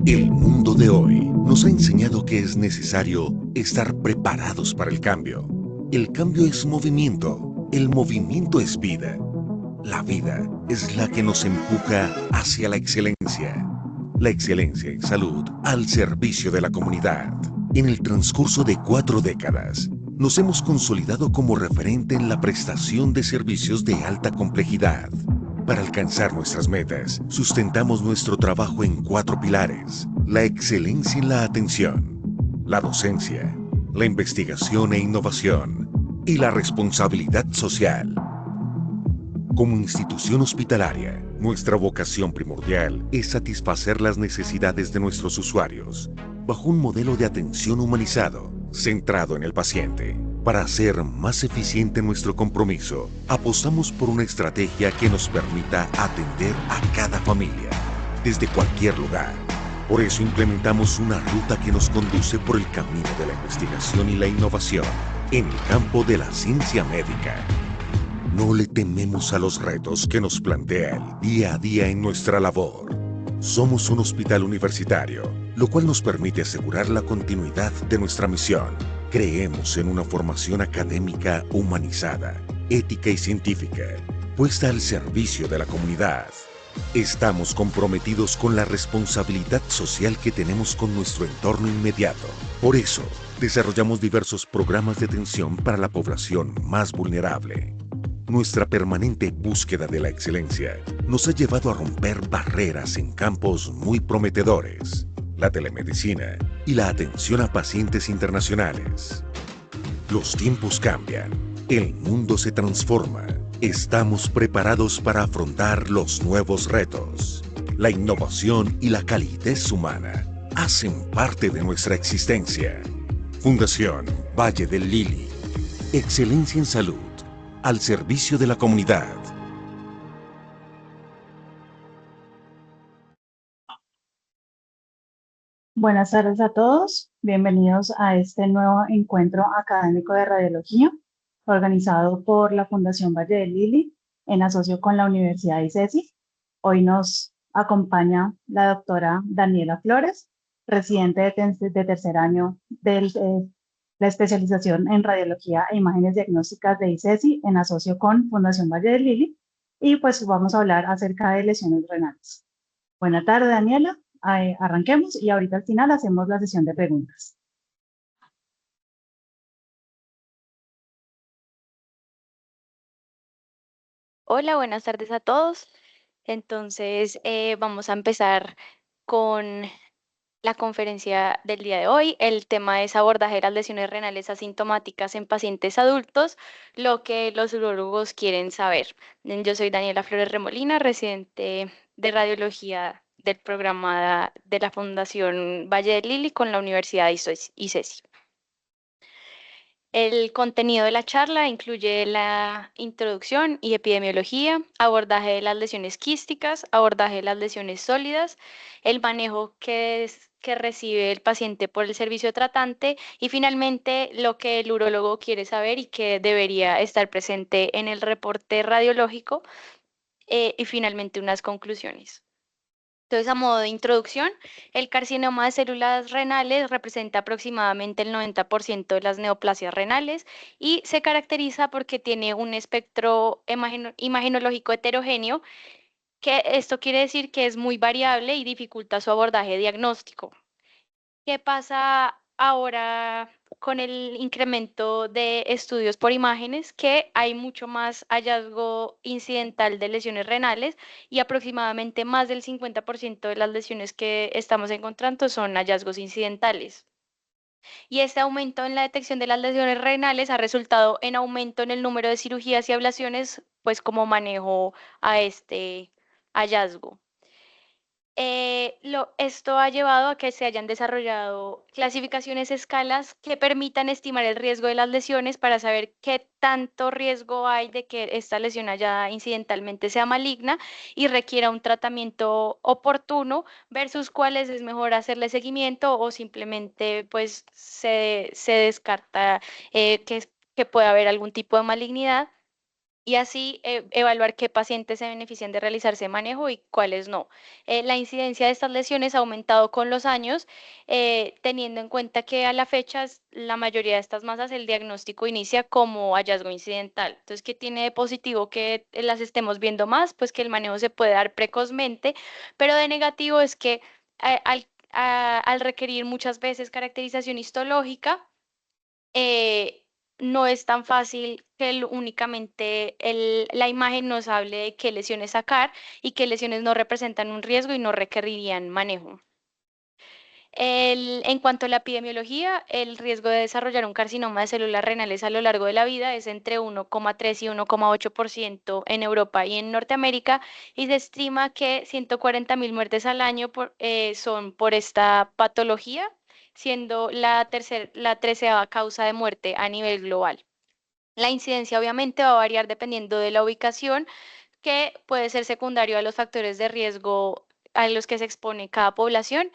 El mundo de hoy nos ha enseñado que es necesario estar preparados para el cambio. El cambio es movimiento, el movimiento es vida. La vida es la que nos empuja hacia la excelencia. La excelencia en salud al servicio de la comunidad. En el transcurso de 4 décadas, nos hemos consolidado como referente en la prestación de servicios de alta complejidad. Para alcanzar nuestras metas, sustentamos nuestro trabajo en 4 pilares: la excelencia en la atención, la docencia, la investigación e innovación y la responsabilidad social. Como institución hospitalaria, nuestra vocación primordial es satisfacer las necesidades de nuestros usuarios bajo un modelo de atención humanizado, centrado en el paciente. Para hacer más eficiente nuestro compromiso, apostamos por una estrategia que nos permita atender a cada familia, desde cualquier lugar. Por eso implementamos una ruta que nos conduce por el camino de la investigación y la innovación en el campo de la ciencia médica. No le tememos a los retos que nos plantea el día a día en nuestra labor. Somos un hospital universitario, lo cual nos permite asegurar la continuidad de nuestra misión. Creemos en una formación académica humanizada, ética y científica, puesta al servicio de la comunidad. Estamos comprometidos con la responsabilidad social que tenemos con nuestro entorno inmediato. Por eso, desarrollamos diversos programas de atención para la población más vulnerable. Nuestra permanente búsqueda de la excelencia nos ha llevado a romper barreras en campos muy prometedores: la telemedicina y la atención a pacientes internacionales. Los tiempos cambian, el mundo se transforma. Estamos preparados para afrontar los nuevos retos. La innovación y la calidez humana hacen parte de nuestra existencia. Fundación Valle del Lili. Excelencia en salud al servicio de la comunidad. Buenas tardes a todos. Bienvenidos a este nuevo encuentro académico de radiología organizado por la Fundación Valle del Lili en asocio con la Universidad ICESI. Hoy nos acompaña la doctora Daniela Flores, residente de tercer año de la especialización en radiología e imágenes diagnósticas de ICESI en asocio con Fundación Valle del Lili, y pues vamos a hablar acerca de lesiones renales. Buenas tardes, Daniela. Arranquemos y ahorita al final hacemos la sesión de preguntas. Hola, buenas tardes a todos. Entonces, vamos a empezar con la conferencia del día de hoy. El tema es abordaje de las lesiones renales asintomáticas en pacientes adultos, lo que los urólogos quieren saber. Yo soy Daniela Flores Remolina, residente de radiología del programa de la Fundación Valle del Lili con la Universidad ICESI. El contenido de la charla incluye la introducción y epidemiología, abordaje de las lesiones quísticas, abordaje de las lesiones sólidas, el manejo que recibe el paciente por el servicio tratante y finalmente lo que el urólogo quiere saber y que debería estar presente en el reporte radiológico, y finalmente unas conclusiones. Entonces, a modo de introducción, el carcinoma de células renales representa aproximadamente el 90% de las neoplasias renales y se caracteriza porque tiene un espectro imagenológico heterogéneo, que esto quiere decir que es muy variable y dificulta su abordaje diagnóstico. ¿Qué pasa ahora con el incremento de estudios por imágenes? Que hay mucho más hallazgo incidental de lesiones renales y aproximadamente más del 50% de las lesiones que estamos encontrando son hallazgos incidentales. Y este aumento en la detección de las lesiones renales ha resultado en aumento en el número de cirugías y ablaciones, pues como manejo a este hallazgo. Esto ha llevado a que se hayan desarrollado clasificaciones, escalas que permitan estimar el riesgo de las lesiones para saber qué tanto riesgo hay de que esta lesión haya incidentalmente sea maligna y requiera un tratamiento oportuno versus cuáles es mejor hacerle seguimiento o simplemente pues se descarta que pueda haber algún tipo de malignidad y así evaluar qué pacientes se benefician de realizarse manejo y cuáles no. La incidencia de estas lesiones ha aumentado con los años, teniendo en cuenta que a la fecha la mayoría de estas masas el diagnóstico inicia como hallazgo incidental. Entonces, ¿qué tiene de positivo que las estemos viendo más? Pues que el manejo se puede dar precozmente, pero de negativo es que al requerir muchas veces caracterización histológica, eh, no es tan fácil que únicamente la imagen nos hable de qué lesiones sacar y qué lesiones no representan un riesgo y no requerirían manejo. En cuanto a la epidemiología, el riesgo de desarrollar un carcinoma de células renales a lo largo de la vida es entre 1,3 y 1,8% en Europa y en Norteamérica, y se estima que 140.000 muertes al año son por esta patología, siendo la 13ª causa de muerte a nivel global. La incidencia obviamente va a variar dependiendo de la ubicación, que puede ser secundario a los factores de riesgo a los que se expone cada población,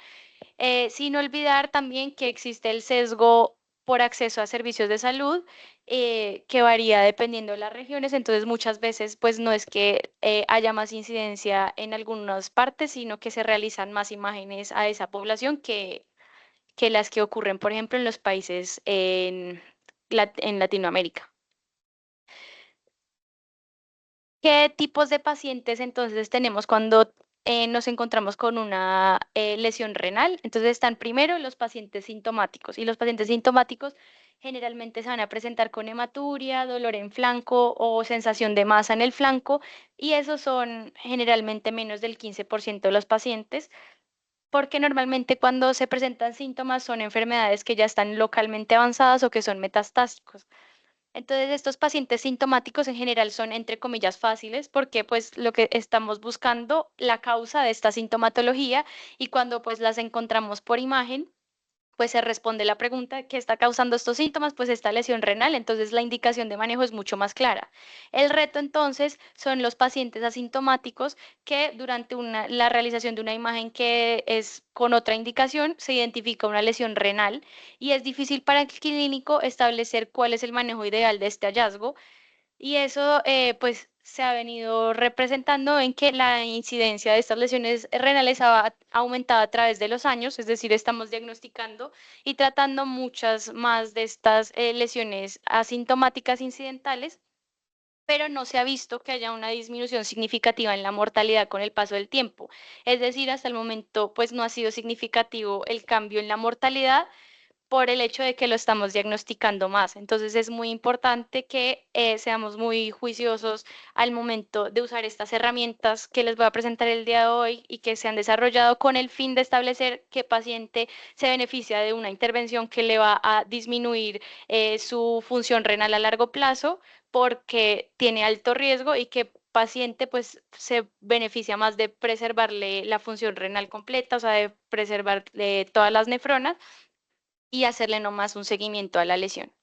sin olvidar también que existe el sesgo por acceso a servicios de salud, que varía dependiendo de las regiones. Entonces, muchas veces, pues no es que haya más incidencia en algunas partes, sino que se realizan más imágenes a esa población que las que ocurren, por ejemplo, en los países en Latinoamérica. ¿Qué tipos de pacientes entonces tenemos cuando nos encontramos con una lesión renal? Entonces están primero los pacientes sintomáticos, y los pacientes sintomáticos generalmente se van a presentar con hematuria, dolor en flanco o sensación de masa en el flanco, y esos son generalmente menos del 15% de los pacientes, porque normalmente cuando se presentan síntomas son enfermedades que ya están localmente avanzadas o que son metastásicos. Entonces, estos pacientes sintomáticos en general son, entre comillas, fáciles, porque pues lo que estamos buscando, la causa de esta sintomatología, y cuando pues las encontramos por imagen, pues se responde la pregunta: ¿qué está causando estos síntomas? Pues esta lesión renal, entonces la indicación de manejo es mucho más clara. El reto entonces son los pacientes asintomáticos, que durante la realización de una imagen que es con otra indicación se identifica una lesión renal, y es difícil para el clínico establecer cuál es el manejo ideal de este hallazgo, y eso pues se ha venido representando en que la incidencia de estas lesiones renales ha aumentado a través de los años. Es decir, estamos diagnosticando y tratando muchas más de estas lesiones asintomáticas incidentales, pero no se ha visto que haya una disminución significativa en la mortalidad con el paso del tiempo. Es decir, hasta el momento pues no ha sido significativo el cambio en la mortalidad por el hecho de que lo estamos diagnosticando más. Entonces es muy importante que seamos muy juiciosos al momento de usar estas herramientas que les voy a presentar el día de hoy, y que se han desarrollado con el fin de establecer qué paciente se beneficia de una intervención que le va a disminuir su función renal a largo plazo, porque tiene alto riesgo, y qué paciente pues se beneficia más de preservarle la función renal completa, o sea, de preservarle todas las nefronas y hacerle nomás un seguimiento a la lesión.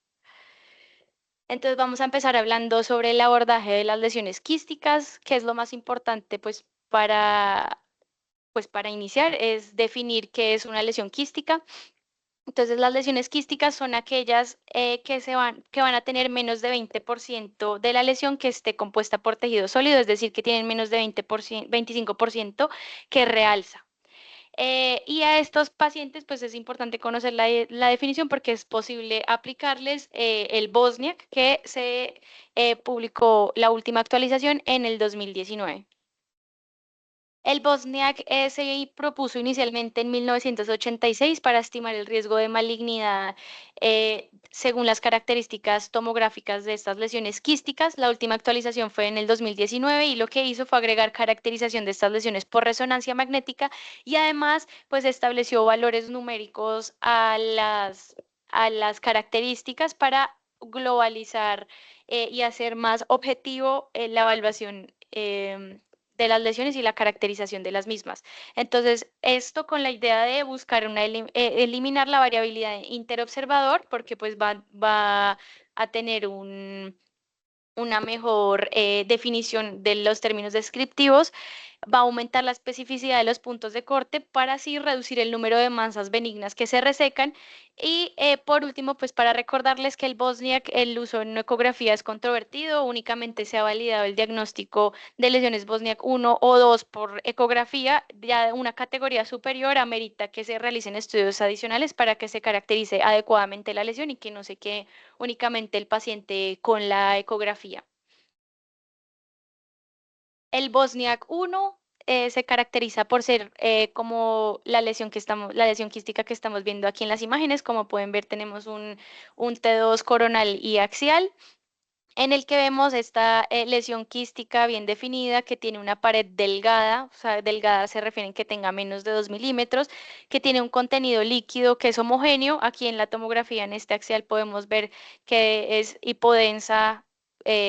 Entonces vamos a empezar hablando sobre el abordaje de las lesiones quísticas, que es lo más importante pues para iniciar, es definir qué es una lesión quística. Entonces, las lesiones quísticas son aquellas que van a tener menos de 20% de la lesión que esté compuesta por tejido sólido, es decir, que tienen menos de 25% que realza. Y a estos pacientes, pues es importante conocer la definición, porque es posible aplicarles el Bosniak, que se publicó la última actualización en el 2019. El Bosniak se propuso inicialmente en 1986 para estimar el riesgo de malignidad según las características tomográficas de estas lesiones quísticas. La última actualización fue en el 2019, y lo que hizo fue agregar caracterización de estas lesiones por resonancia magnética, y además pues estableció valores numéricos a las características para globalizar y hacer más objetivo la evaluación de las lesiones y la caracterización de las mismas. Entonces, esto con la idea de buscar eliminar la variabilidad interobservador, porque pues va a tener una mejor definición de los términos descriptivos, va a aumentar la especificidad de los puntos de corte para así reducir el número de masas benignas que se resecan. Y por último, pues para recordarles que el Bosniak, el uso en ecografía es controvertido, únicamente se ha validado el diagnóstico de lesiones Bosniak 1 o 2 por ecografía, ya una categoría superior amerita que se realicen estudios adicionales para que se caracterice adecuadamente la lesión y que no se quede únicamente el paciente con la ecografía. El Bosniak 1 se caracteriza por ser como la lesión quística que estamos viendo aquí en las imágenes. Como pueden ver, tenemos un T2 coronal y axial, en el que vemos esta lesión quística bien definida que tiene una pared delgada, o sea, delgada se refiere a que tenga menos de 2 milímetros, que tiene un contenido líquido que es homogéneo. Aquí en la tomografía, en este axial, podemos ver que es hipodensa,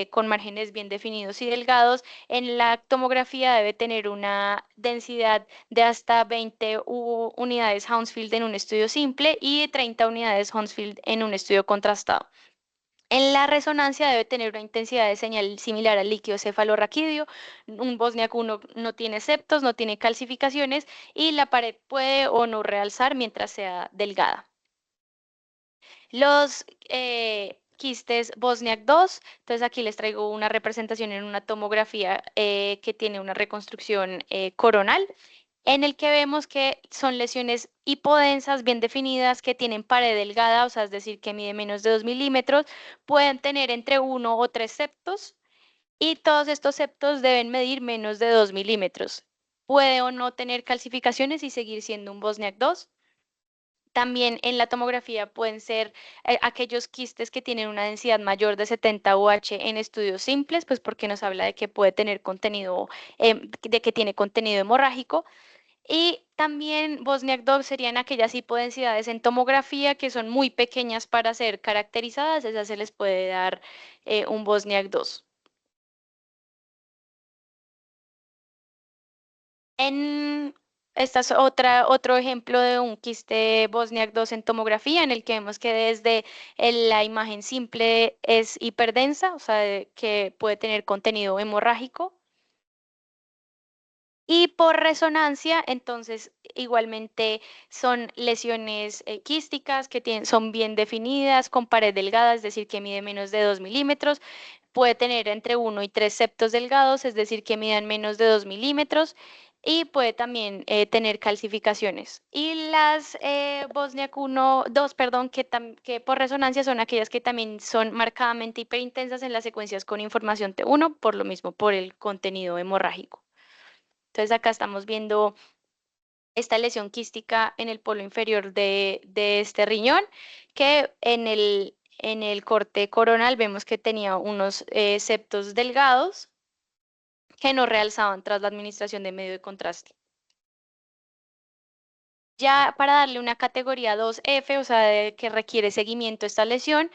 con márgenes bien definidos y delgados. En la tomografía debe tener una densidad de hasta 20 unidades Hounsfield en un estudio simple y 30 unidades Hounsfield en un estudio contrastado. En la resonancia debe tener una intensidad de señal similar al líquido cefalorraquídeo. Un Bosniak 1 no tiene septos, no tiene calcificaciones y la pared puede o no realzar mientras sea delgada. Los quistes Bosniak 2, entonces aquí les traigo una representación en una tomografía que tiene una reconstrucción coronal, en el que vemos que son lesiones hipodensas, bien definidas, que tienen pared delgada, o sea, es decir, que mide menos de 2 milímetros, pueden tener entre 1 o 3 septos y todos estos septos deben medir menos de 2 milímetros. Puede o no tener calcificaciones y seguir siendo un Bosniak 2. También en la tomografía pueden ser aquellos quistes que tienen una densidad mayor de 70 UH en estudios simples, pues porque nos habla de que puede tener contenido, de que tiene contenido hemorrágico. Y también Bosniak 2 serían aquellas hipodensidades en tomografía que son muy pequeñas para ser caracterizadas, esas se les puede dar un Bosniak 2. En Esta es otro ejemplo de un quiste Bosniak 2 en tomografía, en el que vemos que desde la imagen simple es hiperdensa, o sea, que puede tener contenido hemorrágico. Y por resonancia, entonces, igualmente son lesiones quísticas que son bien definidas, con pared delgada, es decir, que mide menos de 2 milímetros. Puede tener entre 1 y 3 septos delgados, es decir, que midan menos de 2 milímetros. Y puede también tener calcificaciones. Y las Bosniak 1, 2, perdón, que por resonancia son aquellas que también son marcadamente hiperintensas en las secuencias con información T1, por lo mismo, por el contenido hemorrágico. Entonces acá estamos viendo esta lesión quística en el polo inferior de este riñón, que en el corte coronal vemos que tenía unos septos delgados que no realzaban tras la administración de medio de contraste. Ya para darle una categoría 2F, o sea, que requiere seguimiento esta lesión,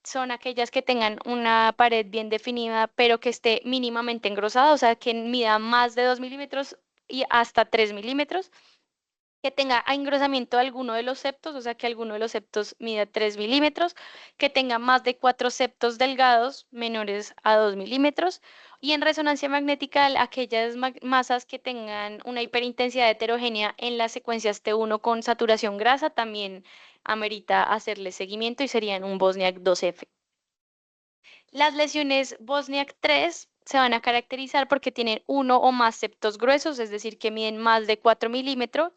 son aquellas que tengan una pared bien definida, pero que esté mínimamente engrosada, o sea, que mida más de 2 milímetros y hasta 3 milímetros, que tenga engrosamiento de alguno de los septos, o sea, que alguno de los septos mida 3 milímetros, que tenga más de 4 septos delgados menores a 2 milímetros, y en resonancia magnética aquellas masas que tengan una hiperintensidad heterogénea en las secuencias T1 con saturación grasa también amerita hacerle seguimiento y serían un Bosniak 2F. Las lesiones Bosniak 3 se van a caracterizar porque tienen uno o más septos gruesos, es decir, que miden más de 4 milímetros,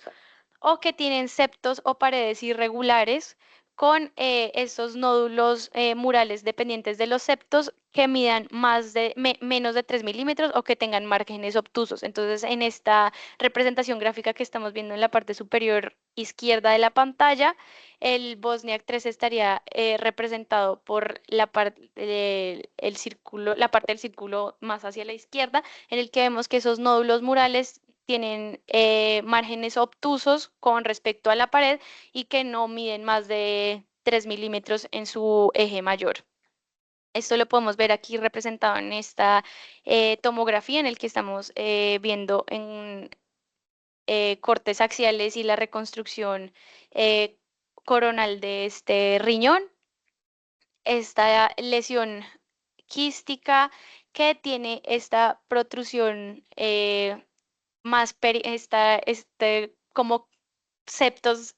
o que tienen septos o paredes irregulares con estos nódulos murales dependientes de los septos que midan menos de 3 milímetros o que tengan márgenes obtusos. Entonces, en esta representación gráfica que estamos viendo en la parte superior izquierda de la pantalla, el Bosniak 3 estaría representado por la parte del círculo más hacia la izquierda, en el que vemos que esos nódulos murales tienen márgenes obtusos con respecto a la pared y que no miden más de 3 milímetros en su eje mayor. Esto lo podemos ver aquí representado en esta tomografía en el que estamos viendo en cortes axiales y la reconstrucción eh, coronal de este riñón. Esta lesión quística que tiene esta protrusión como septos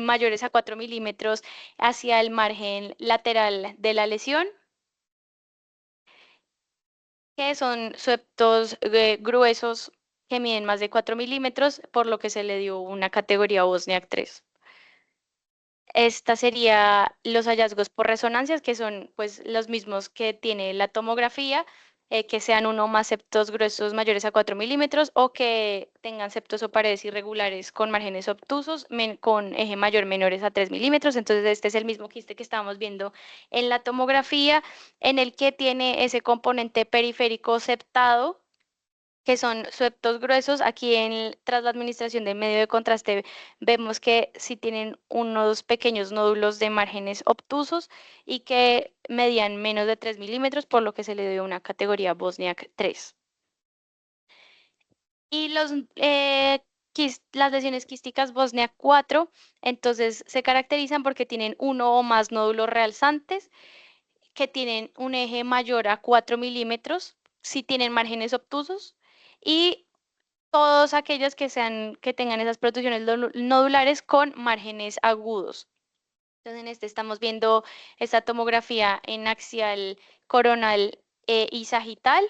mayores a 4 milímetros hacia el margen lateral de la lesión, que son septos gruesos que miden más de 4 milímetros, por lo que se le dio una categoría Bosniak 3. Esta sería los hallazgos por resonancias, que son pues los mismos que tiene la tomografía, que sean uno o más septos gruesos mayores a 4 milímetros o que tengan septos o paredes irregulares con márgenes obtusos con eje mayor menores a 3 milímetros. Entonces este es el mismo quiste que estábamos viendo en la tomografía, en el que tiene ese componente periférico septado, que son septos gruesos. Aquí tras la administración del medio de contraste vemos que sí tienen unos pequeños nódulos de márgenes obtusos y que medían menos de 3 milímetros, por lo que se le dio una categoría Bosniak 3. Y las lesiones quísticas Bosniak 4, entonces se caracterizan porque tienen uno o más nódulos realzantes, que tienen un eje mayor a 4 milímetros, si tienen márgenes obtusos, y todos aquellos que tengan esas protrusiones nodulares con márgenes agudos. Entonces, en este estamos viendo esta tomografía en axial, coronal y sagital,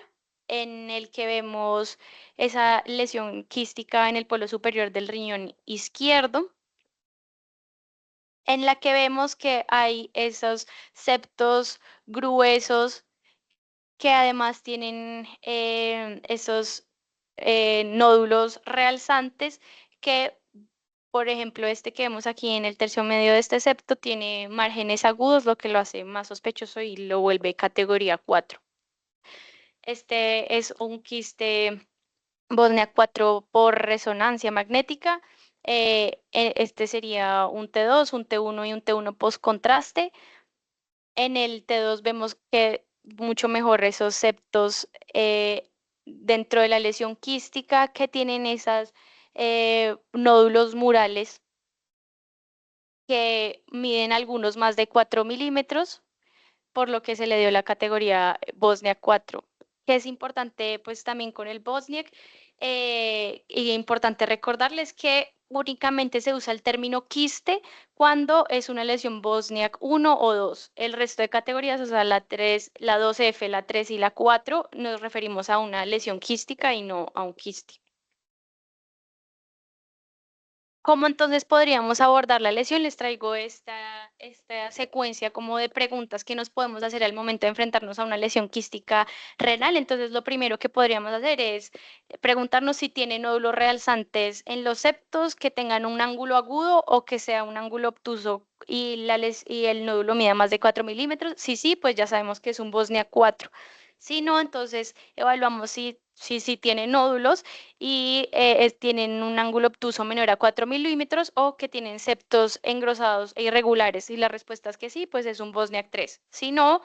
en el que vemos esa lesión quística en el polo superior del riñón izquierdo, en la que vemos que hay esos septos gruesos que además tienen esos nódulos realzantes que, por ejemplo, este que vemos aquí en el tercio medio de este septo tiene márgenes agudos, lo que lo hace más sospechoso y lo vuelve categoría 4. Este es un quiste Bosnia 4 por resonancia magnética. Este sería un T2, un T1 y un T1 post contraste. En el T2 vemos que mucho mejor esos septos dentro de la lesión quística, que tienen esos nódulos murales que miden algunos más de 4 milímetros, por lo que se le dio la categoría Bosniak 4, que es importante pues también con el Bosniak, y importante recordarles que únicamente se usa el término quiste cuando es una lesión Bosniak 1 o 2. El resto de categorías, o sea, la 3, la 2F, la 3 y la 4, nos referimos a una lesión quística y no a un quiste. ¿Cómo entonces podríamos abordar la lesión? Les traigo esta secuencia como de preguntas que nos podemos hacer al momento de enfrentarnos a una lesión quística renal. Entonces, lo primero que podríamos hacer es preguntarnos si tiene nódulos realzantes en los septos que tengan un ángulo agudo o que sea un ángulo obtuso y, y el nódulo mida más de 4 milímetros. Si sí, pues ya sabemos que es un Bosnia 4. Si no, entonces evaluamos si tiene nódulos y tienen un ángulo obtuso menor a 4 milímetros o que tienen septos engrosados e irregulares. Y la respuesta es que sí, pues es un Bosniak 3. Si no,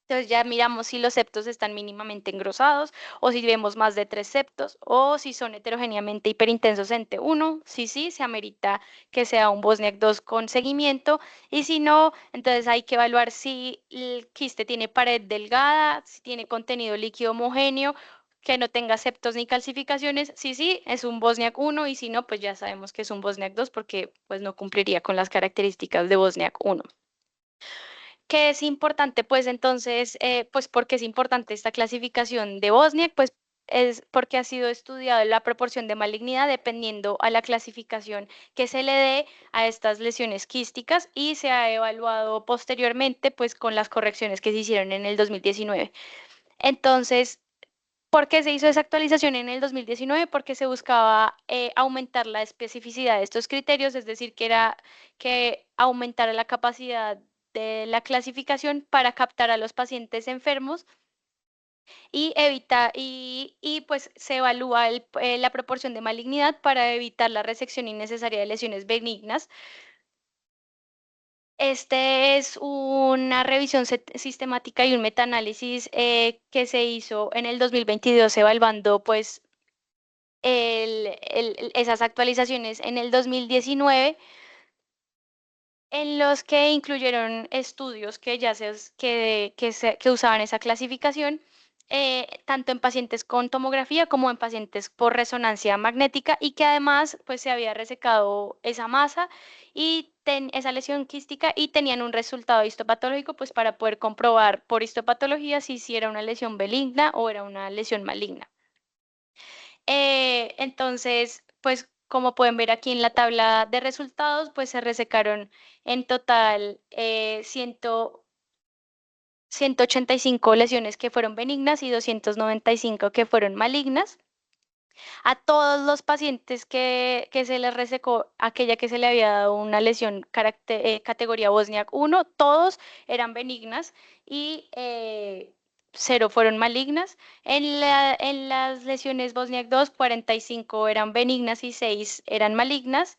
entonces ya miramos si los septos están mínimamente engrosados o si vemos más de 3 septos o si son heterogéneamente hiperintensos en T1. Si sí, se amerita que sea un Bosniak 2 con seguimiento, y si no, entonces hay que evaluar si el quiste tiene pared delgada, si tiene contenido líquido homogéneo, que no tenga septos ni calcificaciones. Si sí, es un Bosniak 1, y si no, pues ya sabemos que es un Bosniak 2 porque pues no cumpliría con las características de Bosniak 1. ¿Qué es importante? Pues entonces, pues porque es importante esta clasificación de Bosniak, pues es porque ha sido estudiado la proporción de malignidad dependiendo a la clasificación que se le dé a estas lesiones quísticas, y se ha evaluado posteriormente pues con las correcciones que se hicieron en el 2019. Entonces, ¿por qué se hizo esa actualización en el 2019? Porque se buscaba aumentar la especificidad de estos criterios, es decir, que era que aumentara la capacidad de la clasificación para captar a los pacientes enfermos y pues se evalúa la proporción de malignidad para evitar la resección innecesaria de lesiones benignas. Este es una revisión sistemática y un metaanálisis que se hizo en el 2022 evaluando pues esas actualizaciones en el 2019, en los que incluyeron estudios que ya que usaban esa clasificación tanto en pacientes con tomografía como en pacientes por resonancia magnética, y que además pues se había resecado esa masa y esa lesión quística, y tenían un resultado histopatológico pues para poder comprobar por histopatología si era una lesión benigna o era una lesión maligna. Entonces, pues como pueden ver aquí en la tabla de resultados, pues se resecaron en total 185 lesiones que fueron benignas y 295 que fueron malignas. A todos los pacientes que se les resecó aquella que se le había dado una lesión categoría Bosniak 1, todos eran benignas y 0 fueron malignas. En las lesiones Bosniak 2, 45 eran benignas y 6 eran malignas.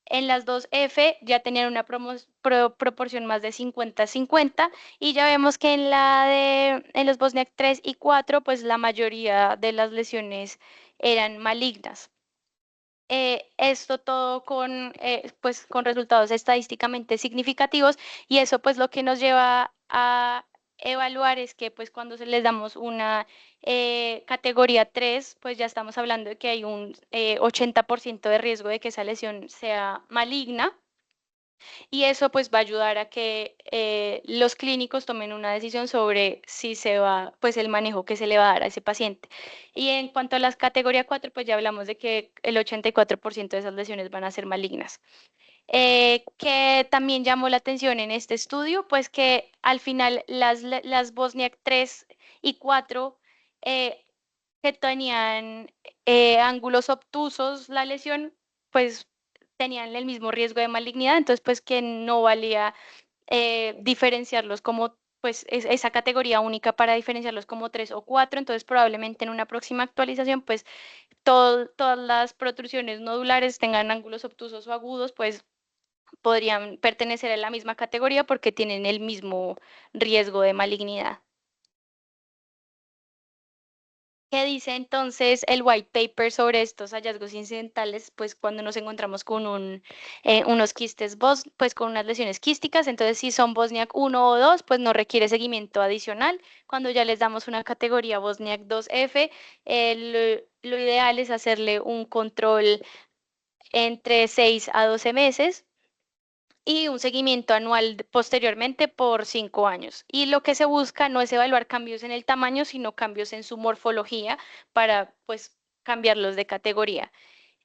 En las dos F ya tenían una proporción más de 50-50, y ya vemos que en los Bosniak 3 y 4 pues la mayoría de las lesiones eran malignas. Esto todo pues, con resultados estadísticamente significativos, y eso pues lo que nos lleva a evaluar es que pues cuando se les damos una categoría 3, pues ya estamos hablando de que hay un 80% de riesgo de que esa lesión sea maligna, y eso pues va a ayudar a que los clínicos tomen una decisión sobre si se va, pues el manejo que se le va a dar a ese paciente. Y en cuanto a las categoría 4, pues ya hablamos de que el 84% de esas lesiones van a ser malignas. Que también llamó la atención en este estudio, pues que al final las Bosniak 3 y 4 que tenían ángulos obtusos la lesión, pues tenían el mismo riesgo de malignidad, entonces pues que no valía diferenciarlos como pues esa categoría única para diferenciarlos como 3 o 4, entonces probablemente en una próxima actualización pues todas las protrusiones nodulares tengan ángulos obtusos o agudos, pues podrían pertenecer a la misma categoría porque tienen el mismo riesgo de malignidad. ¿Qué dice entonces el white paper sobre estos hallazgos incidentales? Pues cuando nos encontramos con unos quistes, pues con unas lesiones quísticas, entonces si son Bosniak 1 o 2, pues no requiere seguimiento adicional. Cuando ya les damos una categoría Bosniak 2F, lo ideal es hacerle un control entre 6 a 12 meses y un seguimiento anual posteriormente por 5 años. Y lo que se busca no es evaluar cambios en el tamaño, sino cambios en su morfología para pues cambiarlos de categoría.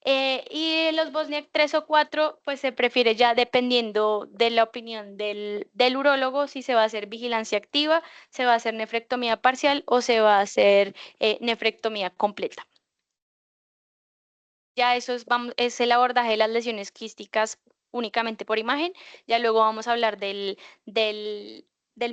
Y los Bosniak 3 o 4, pues se prefiere ya dependiendo de la opinión del urólogo si se va a hacer vigilancia activa, se va a hacer nefrectomía parcial o se va a hacer nefrectomía completa. Ya eso es el abordaje de las lesiones quísticas únicamente por imagen. Ya luego vamos a hablar del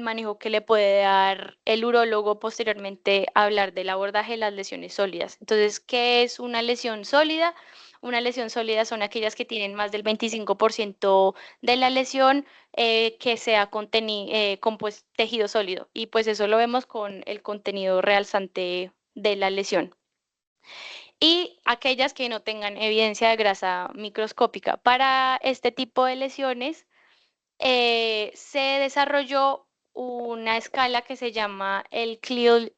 manejo que le puede dar el urólogo, posteriormente a hablar del abordaje de las lesiones sólidas. Entonces, ¿qué es una lesión sólida? Una lesión sólida son aquellas que tienen más del 25% de la lesión que sea con pues, tejido sólido. Y pues eso lo vemos con el contenido realzante de la lesión, y aquellas que no tengan evidencia de grasa microscópica. Para este tipo de lesiones se desarrolló una escala que se llama el Clear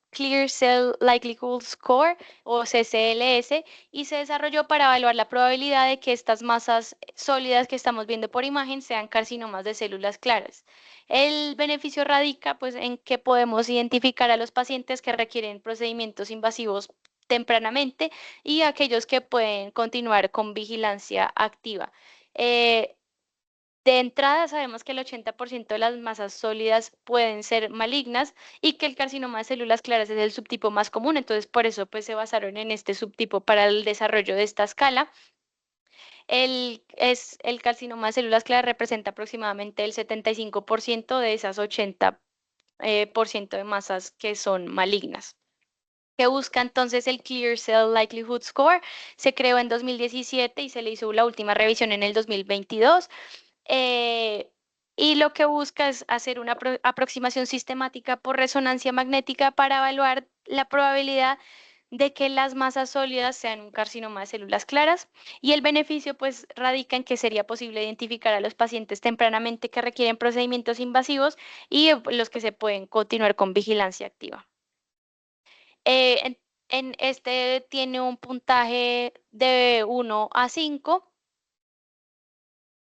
Cell Likelihood Score o CCLS, y se desarrolló para evaluar la probabilidad de que estas masas sólidas que estamos viendo por imagen sean carcinomas de células claras. El beneficio radica pues en que podemos identificar a los pacientes que requieren procedimientos invasivos tempranamente y aquellos que pueden continuar con vigilancia activa. Eh, de entrada sabemos que el 80% de las masas sólidas pueden ser malignas y que el carcinoma de células claras es el subtipo más común, entonces por eso pues se basaron en este subtipo para el desarrollo de esta escala. El carcinoma de células claras representa aproximadamente el 75% de esas 80% de masas que son malignas. ¿Qué busca entonces el Clear Cell Likelihood Score? Se creó en 2017 y se le hizo la última revisión en el 2022. eh, y lo que busca es hacer una aproximación sistemática por resonancia magnética para evaluar la probabilidad de que las masas sólidas sean un carcinoma de células claras, y el beneficio pues radica en que sería posible identificar a los pacientes tempranamente que requieren procedimientos invasivos y los que se pueden continuar con vigilancia activa. en este tiene un puntaje de 1 a 5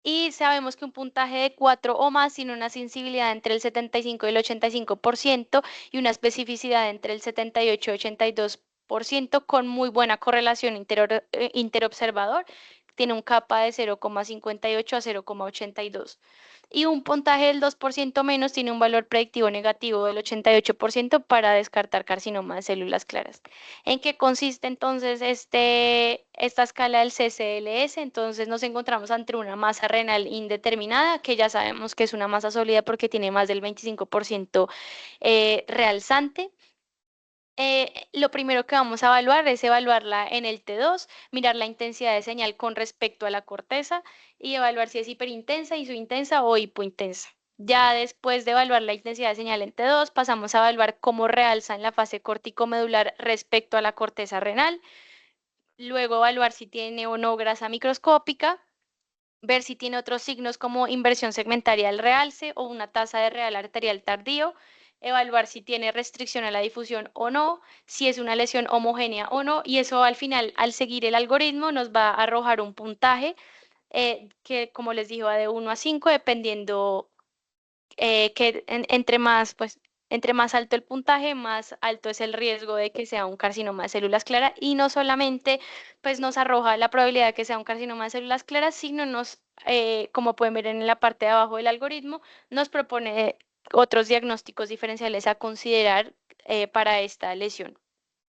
y sabemos que un puntaje de 4 o más tiene una sensibilidad entre el 75 y el 85% y una especificidad entre el 78 y 82% con muy buena correlación interobservador. Tiene un kappa de 0,58 a 0,82. Y un puntaje del 2% menos tiene un valor predictivo negativo del 88% para descartar carcinoma de células claras. ¿En qué consiste entonces esta escala del CCLS? Entonces nos encontramos ante una masa renal indeterminada, que ya sabemos que es una masa sólida porque tiene más del 25% realzante. Lo primero que vamos a evaluar es evaluarla en el T2, mirar la intensidad de señal con respecto a la corteza y evaluar si es hiperintensa, isointensa o hipointensa. Ya después de evaluar la intensidad de señal en T2, pasamos a evaluar cómo realza en la fase corticomedular respecto a la corteza renal. Luego evaluar si tiene o no grasa microscópica, ver si tiene otros signos como inversión segmentaria del realce o una tasa de real arterial tardío, evaluar si tiene restricción a la difusión o no, si es una lesión homogénea o no, y eso al final, al seguir el algoritmo, nos va a arrojar un puntaje que, como les digo, va de 1 a 5, dependiendo entre más, pues, entre más alto el puntaje, más alto es el riesgo de que sea un carcinoma de células claras y no solamente pues nos arroja la probabilidad de que sea un carcinoma de células claras, sino nos, como pueden ver en la parte de abajo del algoritmo, nos propone otros diagnósticos diferenciales a considerar para esta lesión.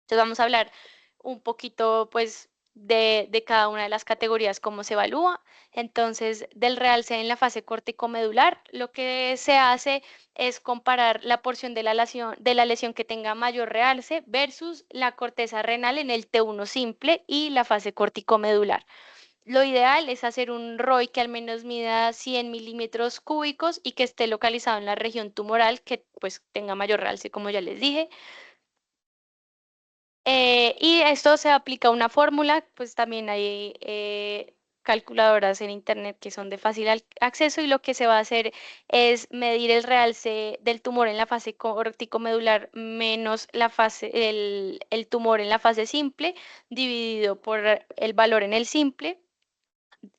Entonces vamos a hablar un poquito pues de cada una de las categorías, cómo se evalúa. Entonces, del realce en la fase corticomedular, lo que se hace es comparar la porción de la lesión que tenga mayor realce versus la corteza renal en el T1 simple y la fase corticomedular. Lo ideal es hacer un ROI que al menos mida 100 milímetros cúbicos y que esté localizado en la región tumoral que pues tenga mayor realce, como ya les dije. Y esto se aplica a una fórmula, pues también hay calculadoras en internet que son de fácil acceso y lo que se va a hacer es medir el realce del tumor en la fase corticomedular menos el tumor en la fase simple dividido por el valor en el simple.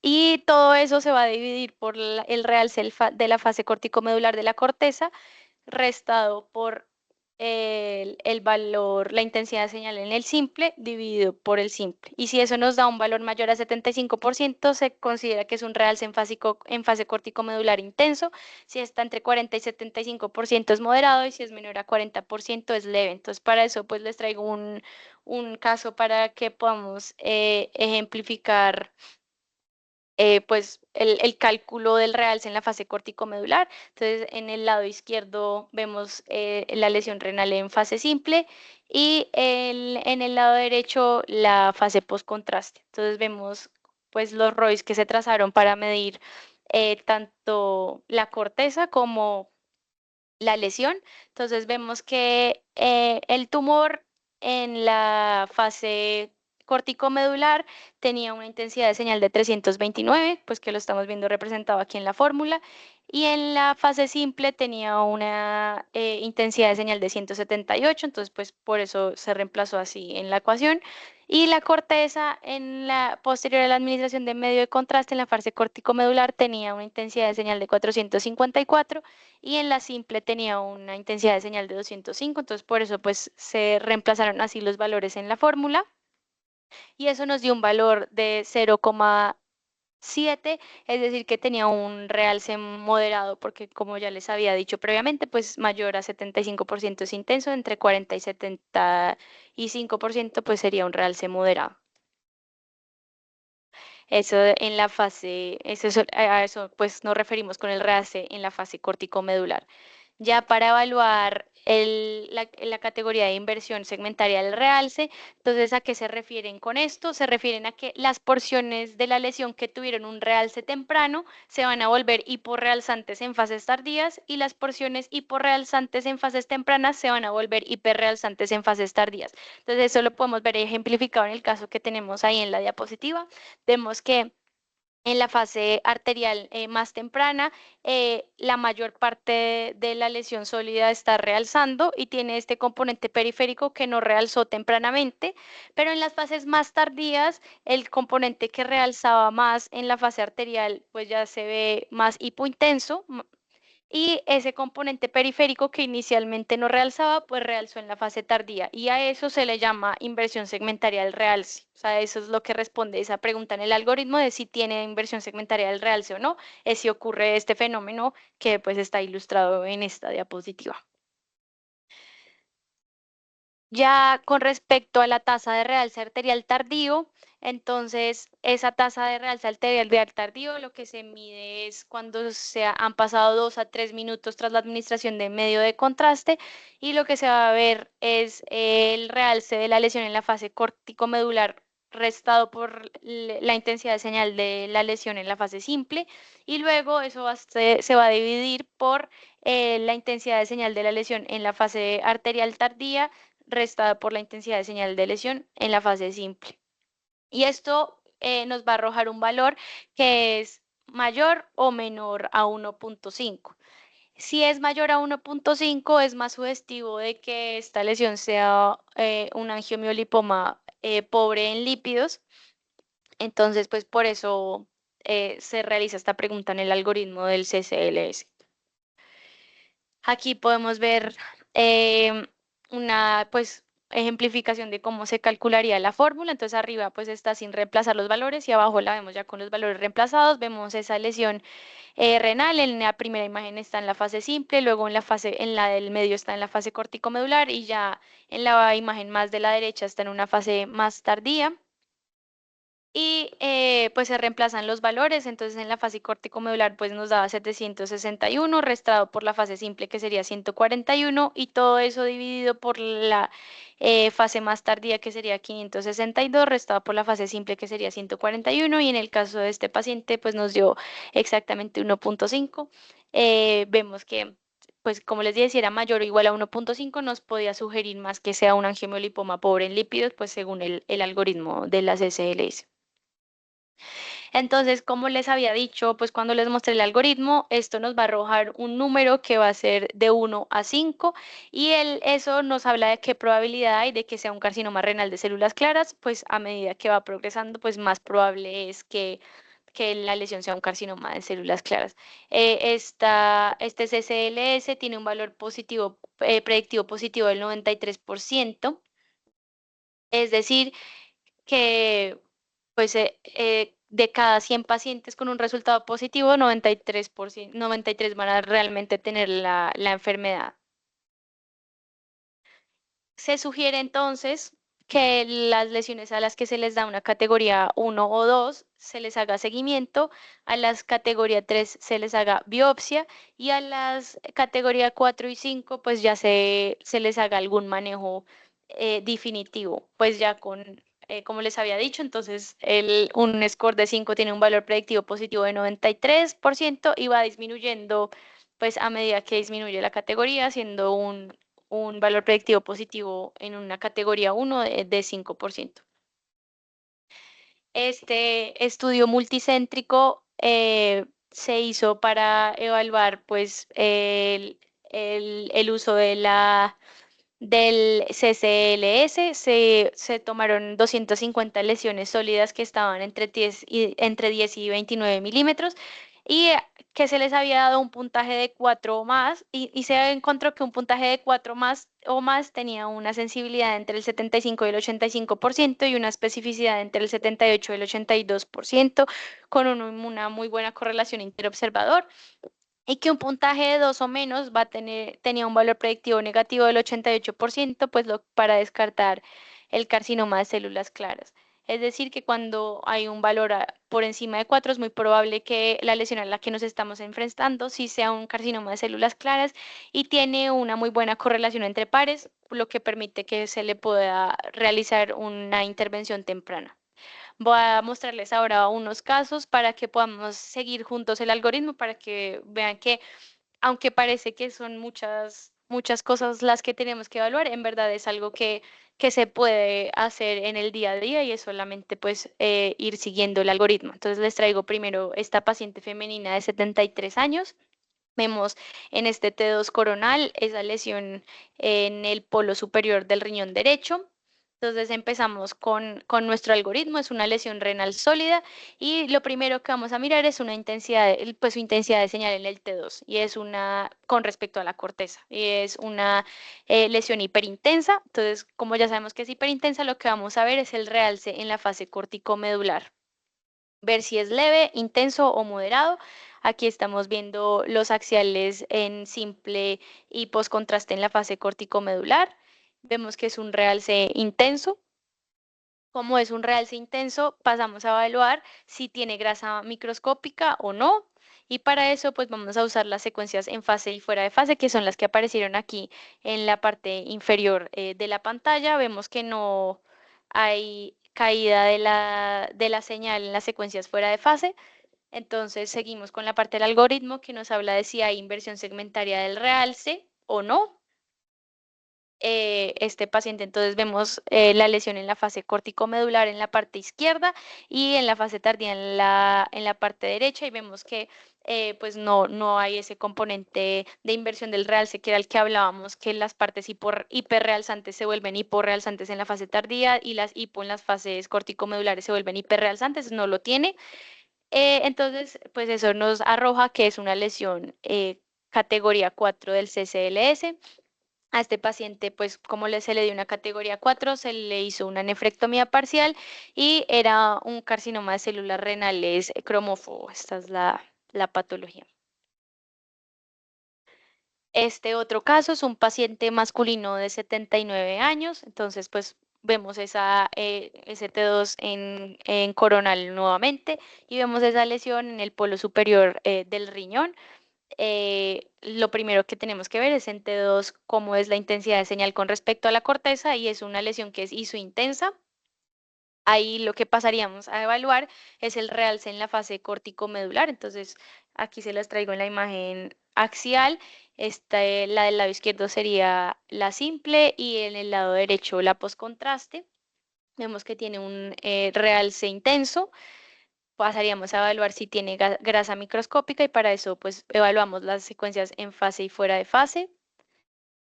Y todo eso se va a dividir por el realce de la fase corticomedular de la corteza restado por el valor, la intensidad de señal en el simple dividido por el simple. Y si eso nos da un valor mayor a 75%, se considera que es un realce en fase corticomedular intenso. Si está entre 40 y 75% es moderado y si es menor a 40% es leve. Entonces, para eso, pues les traigo un caso para que podamos ejemplificar pues el cálculo del realce en la fase corticomedular. Entonces, en el lado izquierdo vemos la lesión renal en fase simple y en el lado derecho la fase postcontraste. Entonces, vemos pues los ROIs que se trazaron para medir tanto la corteza como la lesión. Entonces vemos que el tumor en la fase corticomedular tenía una intensidad de señal de 329, pues que lo estamos viendo representado aquí en la fórmula, y en la fase simple tenía una intensidad de señal de 178, entonces pues por eso se reemplazó así en la ecuación. Y la corteza en la posterior a la administración de medio de contraste en la fase corticomedular tenía una intensidad de señal de 454 y en la simple tenía una intensidad de señal de 205, entonces por eso pues se reemplazaron así los valores en la fórmula y eso nos dio un valor de 0,7, es decir que tenía un realce moderado porque como ya les había dicho previamente, pues mayor a 75% es intenso, entre 40 y 75% pues sería un realce moderado. Eso en la fase, a eso pues nos referimos con el realce en la fase corticomedular. Ya para evaluar la categoría de inversión segmentaria del realce, entonces, ¿a qué se refieren con esto? Se refieren a que las porciones de la lesión que tuvieron un realce temprano se van a volver hiporrealzantes en fases tardías y las porciones hiporrealzantes en fases tempranas se van a volver hiperrealzantes en fases tardías. Entonces, eso lo podemos ver ejemplificado en el caso que tenemos ahí en la diapositiva. Vemos que En la fase arterial más temprana, la mayor parte de la lesión sólida está realzando y tiene este componente periférico que no realzó tempranamente, pero en las fases más tardías, el componente que realzaba más en la fase arterial, pues ya se ve más hipointenso, y ese componente periférico que inicialmente no realzaba, pues realzó en la fase tardía. Y a eso se le llama inversión segmentaria del realce. O sea, eso es lo que responde esa pregunta en el algoritmo de si tiene inversión segmentaria del realce o no, es si ocurre este fenómeno que pues está ilustrado en esta diapositiva. Ya con respecto a la tasa de realce arterial tardío, entonces esa tasa de realce arterial tardío lo que se mide es cuando han pasado 2 a 3 minutos tras la administración de medio de contraste y lo que se va a ver es el realce de la lesión en la fase corticomedular restado por la intensidad de señal de la lesión en la fase simple y luego eso se va a dividir por la intensidad de señal de la lesión en la fase arterial tardía restada por la intensidad de señal de lesión en la fase simple. Y esto nos va a arrojar un valor que es mayor o menor a 1.5. Si es mayor a 1.5 es más sugestivo de que esta lesión sea un angiomiolipoma pobre en lípidos. Entonces, pues por eso se realiza esta pregunta en el algoritmo del CCLS. Aquí podemos ver una pues ejemplificación de cómo se calcularía la fórmula. Entonces arriba pues está sin reemplazar los valores y abajo la vemos ya con los valores reemplazados. Vemos esa lesión renal. En la primera imagen está en la fase simple, luego en la del medio está en la fase corticomedular y ya en la imagen más de la derecha está en una fase más tardía y pues se reemplazan los valores, entonces en la fase corticomedular pues nos daba 761 restado por la fase simple que sería 141 y todo eso dividido por la fase más tardía que sería 562 restado por la fase simple que sería 141 y en el caso de este paciente pues nos dio exactamente 1.5. Vemos que pues como les dije, si era mayor o igual a 1.5 nos podía sugerir más que sea un angiomiolipoma pobre en lípidos, pues según el algoritmo de las SLS. Entonces, como les había dicho, pues cuando les mostré el algoritmo, esto nos va a arrojar un número que va a ser de 1 a 5 y eso nos habla de qué probabilidad hay de que sea un carcinoma renal de células claras, pues a medida que va progresando, pues más probable es que la lesión sea un carcinoma de células claras. Este CCLS tiene un valor positivo, predictivo positivo del 93%, es decir, que pues de cada 100 pacientes con un resultado positivo, 93 van a realmente tener la enfermedad. Se sugiere entonces que las lesiones a las que se les da una categoría 1 o 2 se les haga seguimiento, a las categoría 3 se les haga biopsia y a las categoría 4 y 5 pues ya se les haga algún manejo definitivo, pues ya como les había dicho, entonces un score de 5 tiene un valor predictivo positivo de 93% y va disminuyendo pues a medida que disminuye la categoría, siendo un valor predictivo positivo en una categoría 1 de 5%. Este estudio multicéntrico se hizo para evaluar pues el uso del CCLS. Se tomaron 250 lesiones sólidas que estaban entre 10 y 29 milímetros y que se les había dado un puntaje de 4 o más y se encontró que un puntaje de 4 más o más tenía una sensibilidad entre el 75 y el 85% y una especificidad entre el 78 y el 82% con una muy buena correlación interobservador y que un puntaje de 2 o menos tenía un valor predictivo negativo del 88%, pues para descartar el carcinoma de células claras. Es decir, que cuando hay un valor por encima de 4 es muy probable que la lesión a la que nos estamos enfrentando sí sea un carcinoma de células claras y tiene una muy buena correlación entre pares, lo que permite que se le pueda realizar una intervención temprana. Voy a mostrarles ahora unos casos para que podamos seguir juntos el algoritmo, para que vean que aunque parece que son muchas muchas cosas las que tenemos que evaluar. En verdad es algo que se puede hacer en el día a día y es solamente pues ir siguiendo el algoritmo. Entonces les traigo primero esta paciente femenina de 73 años. Vemos en este T2 coronal esa lesión en el polo superior del riñón derecho. Entonces empezamos con nuestro algoritmo, es una lesión renal sólida y lo primero que vamos a mirar es una intensidad, pues su intensidad de señal en el T2 y es una con respecto a la corteza y es una lesión hiperintensa. Entonces, como ya sabemos que es hiperintensa, lo que vamos a ver es el realce en la fase corticomedular, ver si es leve, intenso o moderado. Aquí estamos viendo los axiales en simple y postcontraste en la fase corticomedular. Vemos que es un realce intenso. Como es un realce intenso, pasamos a evaluar si tiene grasa microscópica o no. Y para eso, pues vamos a usar las secuencias en fase y fuera de fase, que son las que aparecieron aquí en la parte inferior de la pantalla. Vemos que no hay caída de la señal en las secuencias fuera de fase. Entonces seguimos con la parte del algoritmo que nos habla de si hay inversión segmentaria del realce o no. Este paciente, entonces vemos la lesión en la fase corticomedular en la parte izquierda y en la fase tardía en la parte derecha y vemos que pues no hay ese componente de inversión del realce que era el que hablábamos, que las partes hiperrealzantes se vuelven hiporrealzantes en la fase tardía y las hipo en las fases corticomedulares se vuelven hiperrealzantes, no lo tiene. Entonces, pues eso nos arroja que es una lesión categoría 4 del CCLS. A este paciente, pues como se le dio una categoría 4, se le hizo una nefrectomía parcial y era un carcinoma de células renales cromófobo. Esta es la patología. Este otro caso es un paciente masculino de 79 años, entonces pues vemos ese T2 en coronal nuevamente y vemos esa lesión en el polo superior del riñón. Lo primero que tenemos que ver es en T2 cómo es la intensidad de señal con respecto a la corteza y es una lesión que es isointensa. Ahí lo que pasaríamos a evaluar es el realce en la fase corticomedular. Entonces, aquí se las traigo en la imagen axial. La del lado izquierdo sería la simple y en el lado derecho la postcontraste. Vemos que tiene un realce intenso. Pasaríamos a evaluar si tiene grasa microscópica y para eso pues evaluamos las secuencias en fase y fuera de fase.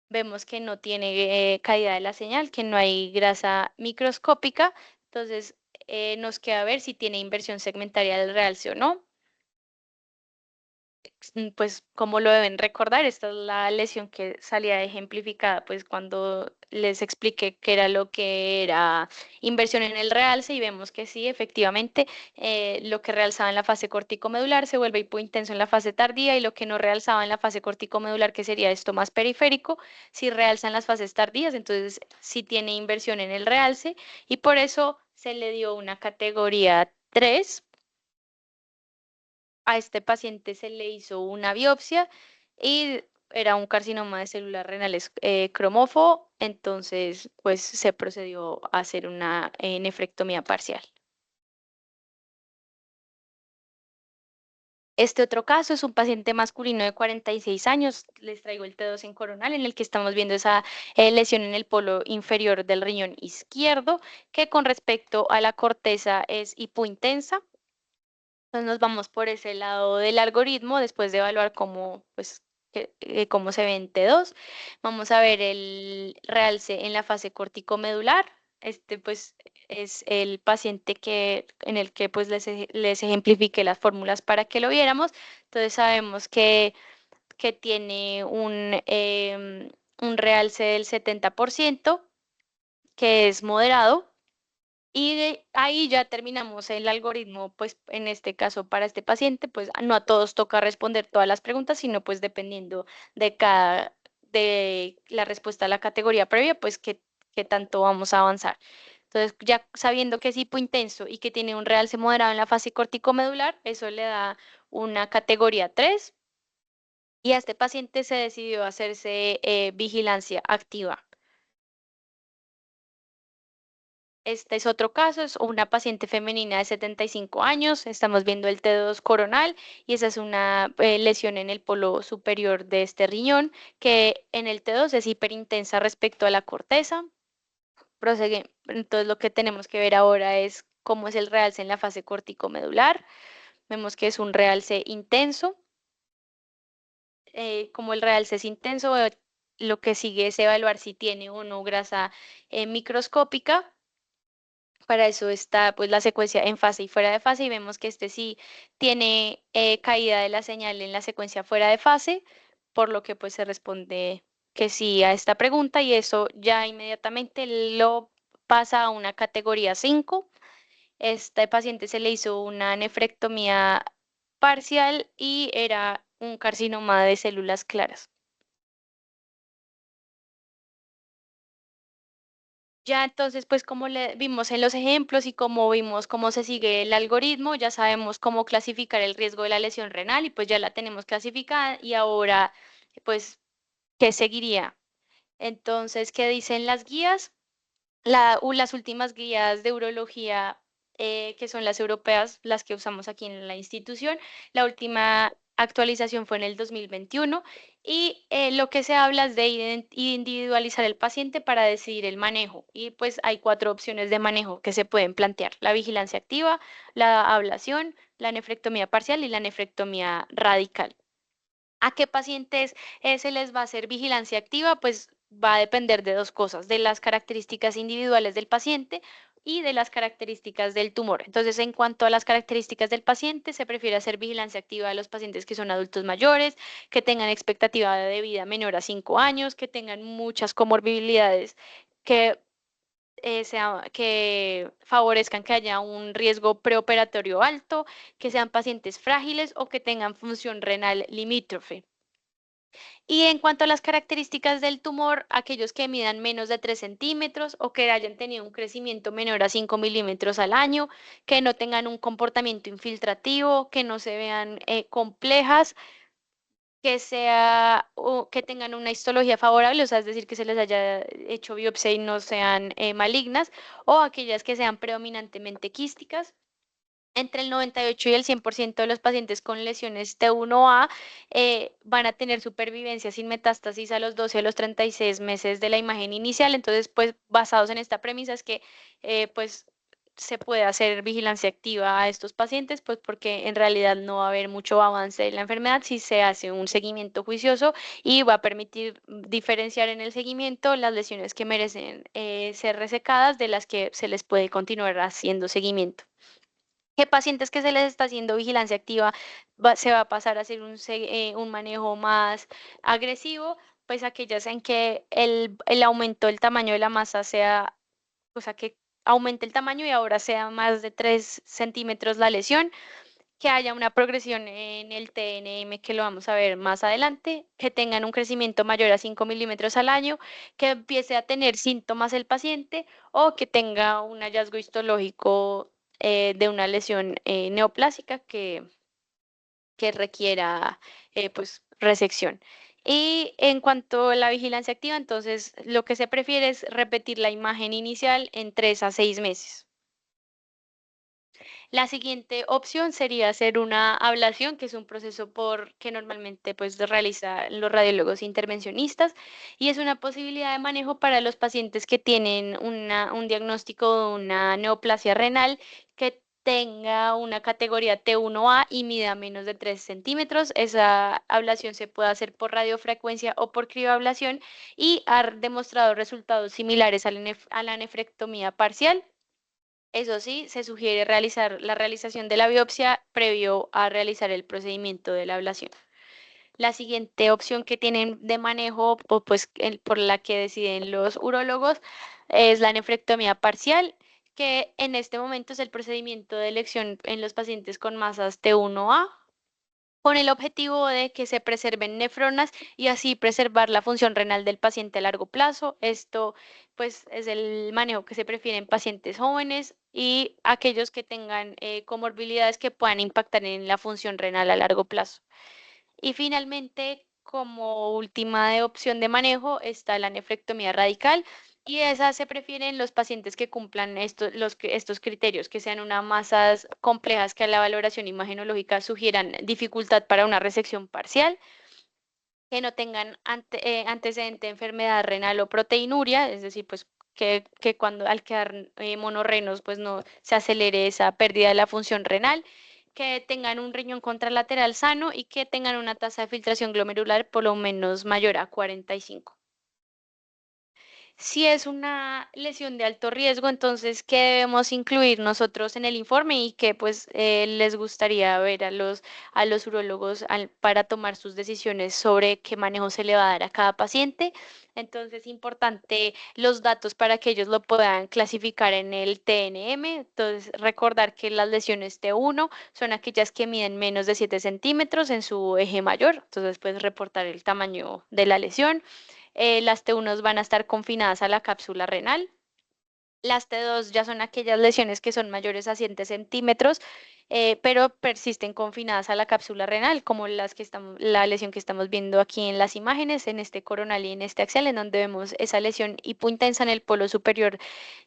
Vemos que no tiene caída de la señal, que no hay grasa microscópica, entonces nos queda ver si tiene inversión segmentaria del realce o no. Pues como lo deben recordar, esta es la lesión que salía ejemplificada, pues cuando les expliqué qué era lo que era inversión en el realce y vemos que sí, efectivamente, lo que realzaba en la fase corticomedular se vuelve hipointenso en la fase tardía y lo que no realzaba en la fase corticomedular, que sería esto más periférico, sí realza en las fases tardías, entonces sí tiene inversión en el realce y por eso se le dio una categoría 3. A este paciente se le hizo una biopsia y era un carcinoma de células renales cromófobo, entonces pues se procedió a hacer una nefrectomía parcial. Este otro caso es un paciente masculino de 46 años, les traigo el T2 en coronal en el que estamos viendo esa lesión en el polo inferior del riñón izquierdo, que con respecto a la corteza es hipointensa. Entonces nos vamos por ese lado del algoritmo, después de evaluar cómo, pues, cómo se ve en T2. Vamos a ver el realce en la fase corticomedular. Este pues es el paciente en el que pues les ejemplifiqué las fórmulas para que lo viéramos. Entonces sabemos que tiene un realce del 70%, que es moderado y de ahí ya terminamos el algoritmo, pues en este caso para este paciente, pues no a todos toca responder todas las preguntas, sino pues dependiendo de la respuesta a la categoría previa, pues qué tanto vamos a avanzar. Entonces, ya sabiendo que es hipointenso y que tiene un realce moderado en la fase corticomedular, eso le da una categoría 3 y a este paciente se decidió hacerse vigilancia activa. Este es otro caso, es una paciente femenina de 75 años, estamos viendo el T2 coronal y esa es una lesión en el polo superior de este riñón que en el T2 es hiperintensa respecto a la corteza. Prosegue. Entonces lo que tenemos que ver ahora es cómo es el realce en la fase corticomedular. Vemos que es un realce intenso. Como el realce es intenso, lo que sigue es evaluar si tiene o no grasa microscópica. Para eso está pues la secuencia en fase y fuera de fase y vemos que este sí tiene caída de la señal en la secuencia fuera de fase, por lo que pues se responde que sí a esta pregunta y eso ya inmediatamente lo pasa a una categoría 5. Este paciente se le hizo una nefrectomía parcial y era un carcinoma de células claras. Ya entonces, pues como le vimos en los ejemplos y como vimos cómo se sigue el algoritmo, ya sabemos cómo clasificar el riesgo de la lesión renal y pues ya la tenemos clasificada y ahora, pues, ¿qué seguiría? Entonces, ¿qué dicen las guías? Las últimas guías de urología, que son las europeas, las que usamos aquí en la institución, la última actualización fue en el 2021 y lo que se habla es de individualizar el paciente para decidir el manejo. Y pues hay 4 opciones de manejo que se pueden plantear: la vigilancia activa, la ablación, la nefrectomía parcial y la nefrectomía radical. ¿A qué pacientes se les va a hacer vigilancia activa? Pues va a depender de dos cosas, de las características individuales del paciente y de las características del tumor. Entonces, en cuanto a las características del paciente, se prefiere hacer vigilancia activa a los pacientes que son adultos mayores, que tengan expectativa de vida menor a 5 años, que tengan muchas comorbilidades que que favorezcan que haya un riesgo preoperatorio alto, que sean pacientes frágiles o que tengan función renal limítrofe. Y en cuanto a las características del tumor, aquellos que midan menos de 3 centímetros o que hayan tenido un crecimiento menor a 5 milímetros al año, que no tengan un comportamiento infiltrativo, que no se vean complejas, que tengan una histología favorable, o sea, es decir, que se les haya hecho biopsia y no sean malignas, o aquellas que sean predominantemente quísticas. Entre el 98 y el 100% de los pacientes con lesiones T1A van a tener supervivencia sin metástasis a los 12 a los 36 meses de la imagen inicial. Entonces, pues basados en esta premisa es que pues se puede hacer vigilancia activa a estos pacientes, pues porque en realidad no va a haber mucho avance de la enfermedad si se hace un seguimiento juicioso y va a permitir diferenciar en el seguimiento las lesiones que merecen ser resecadas de las que se les puede continuar haciendo seguimiento. ¿Qué pacientes que se les está haciendo vigilancia activa se va a pasar a hacer un manejo más agresivo? Pues aquellas en que el aumento del tamaño de la masa sea, o sea, que aumente el tamaño y ahora sea más de 3 centímetros la lesión, que haya una progresión en el TNM, que lo vamos a ver más adelante, que tengan un crecimiento mayor a 5 milímetros al año, que empiece a tener síntomas el paciente o que tenga un hallazgo histológico de una lesión neoplásica que requiera pues resección. Y en cuanto a la vigilancia activa, entonces lo que se prefiere es repetir la imagen inicial en 3 a 6 meses. La siguiente opción sería hacer una ablación, que es un proceso que normalmente pues realizan los radiólogos intervencionistas y es una posibilidad de manejo para los pacientes que tienen un diagnóstico de una neoplasia renal que tenga una categoría T1A y mida menos de 3 centímetros. Esa ablación se puede hacer por radiofrecuencia o por crioablación y ha demostrado resultados similares a la nefrectomía parcial. Eso sí, se sugiere realizar la realización de la biopsia previo a realizar el procedimiento de la ablación. La siguiente opción que tienen de manejo, pues por la que deciden los urólogos, es la nefrectomía parcial, que en este momento es el procedimiento de elección en los pacientes con masas T1A con el objetivo de que se preserven nefronas y así preservar la función renal del paciente a largo plazo. Esto pues es el manejo que se prefiere en pacientes jóvenes y aquellos que tengan comorbilidades que puedan impactar en la función renal a largo plazo. Y finalmente, como última opción de manejo está la nefrectomía radical Y esas se prefieren los pacientes que cumplan estos criterios, que sean unas masas complejas que a la valoración imagenológica sugieran dificultad para una resección parcial, que no tengan antecedente de enfermedad renal o proteinuria, es decir, pues que cuando al quedar monorrenos, pues no se acelere esa pérdida de la función renal, que tengan un riñón contralateral sano y que tengan una tasa de filtración glomerular por lo menos mayor a 45. Si es una lesión de alto riesgo, entonces, ¿qué debemos incluir nosotros en el informe y qué pues les gustaría ver a los urólogos para tomar sus decisiones sobre qué manejo se le va a dar a cada paciente? Entonces, importante los datos para que ellos lo puedan clasificar en el TNM. Entonces, recordar que las lesiones T1 son aquellas que miden menos de 7 centímetros en su eje mayor. Entonces, puedes reportar el tamaño de la lesión. Las T1 van a estar confinadas a la cápsula renal. Las T2 ya son aquellas lesiones que son mayores a 7 centímetros, pero persisten confinadas a la cápsula renal, como la lesión que estamos viendo aquí en las imágenes, en este coronal y en este axial, en donde vemos esa lesión hipointensa en el polo superior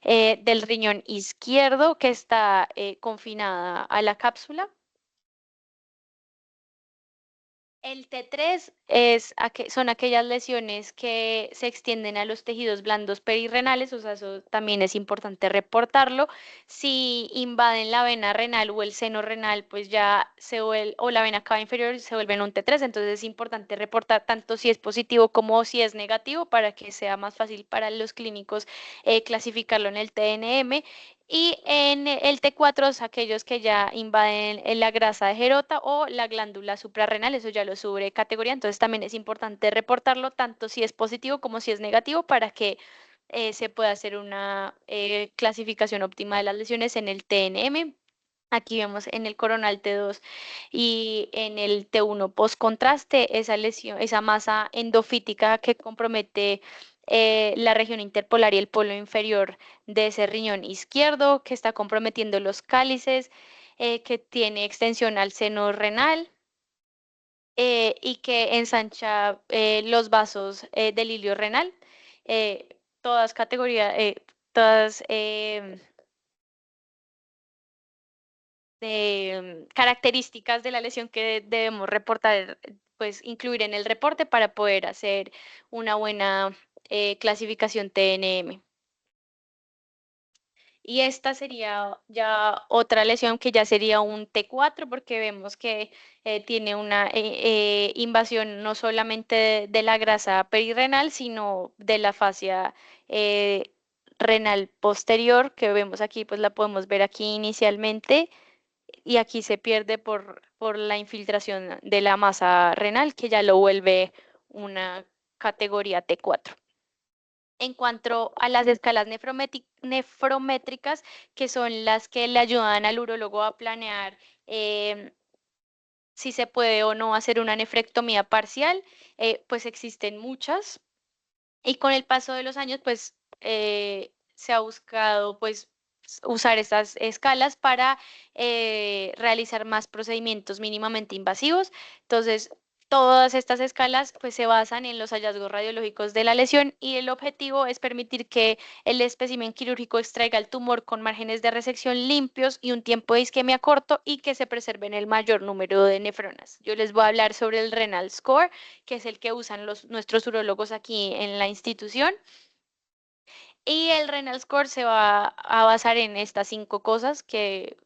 del riñón izquierdo que está confinada a la cápsula. El T3 son aquellas lesiones que se extienden a los tejidos blandos perirrenales, o sea, eso también es importante reportarlo. Si invaden la vena renal o el seno renal, pues ya o la vena cava inferior se vuelven un T3, entonces es importante reportar tanto si es positivo como si es negativo para que sea más fácil para los clínicos clasificarlo en el TNM. Y en el T4 es aquellos que ya invaden la grasa de Gerota o la glándula suprarrenal, eso ya lo sube categoría, entonces también es importante reportarlo tanto si es positivo como si es negativo para que se pueda hacer una clasificación óptima de las lesiones en el TNM. Aquí vemos en el coronal T2 y en el T1 post-contraste esa lesión, esa masa endofítica que compromete la región interpolar y el polo inferior de ese riñón izquierdo, que está comprometiendo los cálices, que tiene extensión al seno renal y que ensancha los vasos del hilio renal. Todas categorías, todas características de la lesión que debemos reportar, pues incluir en el reporte para poder hacer una buena clasificación TNM. Y esta sería ya otra lesión que ya sería un T4 porque vemos que tiene una invasión no solamente de la grasa perirrenal, sino de la fascia eh, renal posterior que vemos aquí, pues la podemos ver aquí inicialmente y aquí se pierde por la infiltración de la masa renal que ya lo vuelve una categoría T4. En cuanto a las escalas nefrométricas, que son las que le ayudan al urólogo a planear si se puede o no hacer una nefrectomía parcial, pues existen muchas. Y con el paso de los años, pues se ha buscado pues usar estas escalas para realizar más procedimientos mínimamente invasivos. Entonces, todas estas escalas pues se basan en los hallazgos radiológicos de la lesión y el objetivo es permitir que el espécimen quirúrgico extraiga el tumor con márgenes de resección limpios y un tiempo de isquemia corto y que se preserven el mayor número de nefronas. Yo les voy a hablar sobre el renal score, que es el que usan nuestros urólogos aquí en la institución. Y el renal score se va a basar en estas 5 cosas que